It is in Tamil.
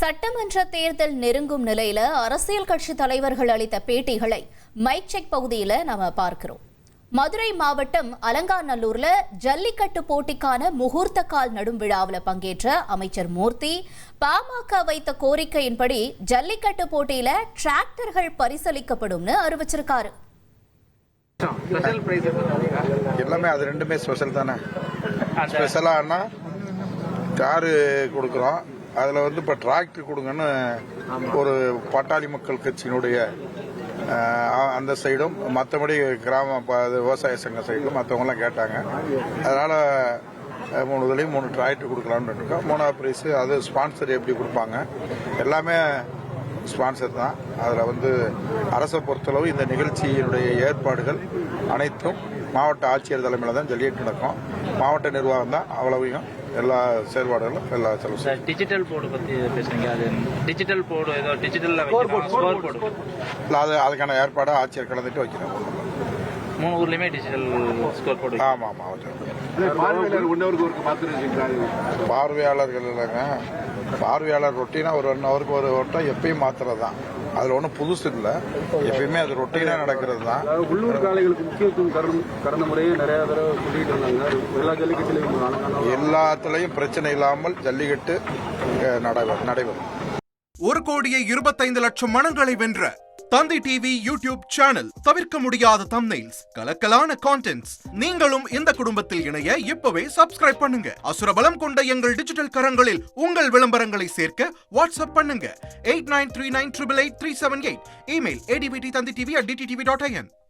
சட்டமன்ற தேர்தல் நெருங்கும் நிலையில அரசியல் கட்சி தலைவர்கள் அளித்த பேட்டிகளை மைக் செக் பகுதியில் நாம பார்க்கிறோம். மதுரை மாவட்டம் அலங்காநல்லூர்ல ஜல்லிக்கட்டு போட்டிக்கான முகூர்த்த கால் நடும் விழாவில் பங்கேற்ற அமைச்சர் மூர்த்தி பாமக வைத்த கோரிக்கையின்படி ஜல்லிக்கட்டு போட்டியில டிராக்டர்கள் பரிசளிக்கப்படும்னு அறிவிச்சிருக்காரு. எல்லாமே அது ரெண்டுமே ஸ்பெஷல் தானே. ஸ்பெஷலானா காரு கொடுக்குறோம், அதில் இப்போ டிராக்டர் கொடுங்கன்னு ஒரு பாட்டாளி மக்கள் கட்சியினுடைய அந்த சைடும் மற்றபடி கிராம விவசாய சங்க சைடும் மற்றவங்களாம் கேட்டாங்க. அதனால் 3 இதுலேயும் 3 டிராக்டர் கொடுக்கலான்னு இருக்கோம். 3வது ப்ரைஸ் அது ஸ்பான்சர் எப்படி கொடுப்பாங்க, எல்லாமே ஸ்பான்சர் தான். அதில் அரசை பொறுத்தளவு இந்த நிகழ்ச்சியினுடைய ஏற்பாடுகள் அனைத்தும் மாவட்ட ஆட்சியர் தலைமையில் தான் ஜல்லிக்கட்டு நடக்கும். மாவட்ட நிர்வாகம் தான் அவ்வளவையும் எல்லா செயல்பாடுகளும் எல்லா செலவு. டிஜிட்டல் போர்டு பற்றி பேசுறீங்க, அது டிஜிட்டல் போர்டு ஏதோ டிஜிட்டல் ஸ்கோர் போர்டு இல்லை, அதுக்கான ஏற்பாடு ஆட்சியர் கலந்துட்டு வைக்கிறோம். 3 ஊர்லயுமே டிஜிட்டல் ஸ்கோர் போர்டு. ஆமாம் பார்வையாளர்கள் இல்லைங்க. பார்வையாளர் ரொட்டீனா ஒரு 1 ஹவருக்கு ஒரு வட்டம் எப்பயும் மாத்துறது தான். அதுல ஒன்றும் புதுசு இல்லை, எப்பயுமே அது ரொட்டீனா நடக்கிறது தான். உள்ளூர் காளைகளுக்கு முக்கியத்துவம் கடந்த முறையே நிறைய தடவை சொல்லிட்டு இருந்தாங்க. எல்லா ஜல்லிக்கட்டுலையும் எல்லாத்துலயும் பிரச்சனை இல்லாமல் ஜல்லிக்கட்டு நடைபெறும். 1,25,00,000 மனங்களை வென்ற தந்தி டிவி யூடியூப் சேனல். தவிர்க்க முடியாத தம்ப்நெயில்ஸ், கலக்கலான கான்டென்ட்ஸ். நீங்களும் இந்த குடும்பத்தில் இணைய இப்பவே சப்ஸ்கிரைப் பண்ணுங்க. அசுரபலம் கொண்ட எங்கள் டிஜிட்டல் கரங்களில் உங்கள் விளம்பரங்களை சேர்க்க வாட்ஸ்அப் பண்ணுங்க. 8939888378. Email advttanditv@dttv.in.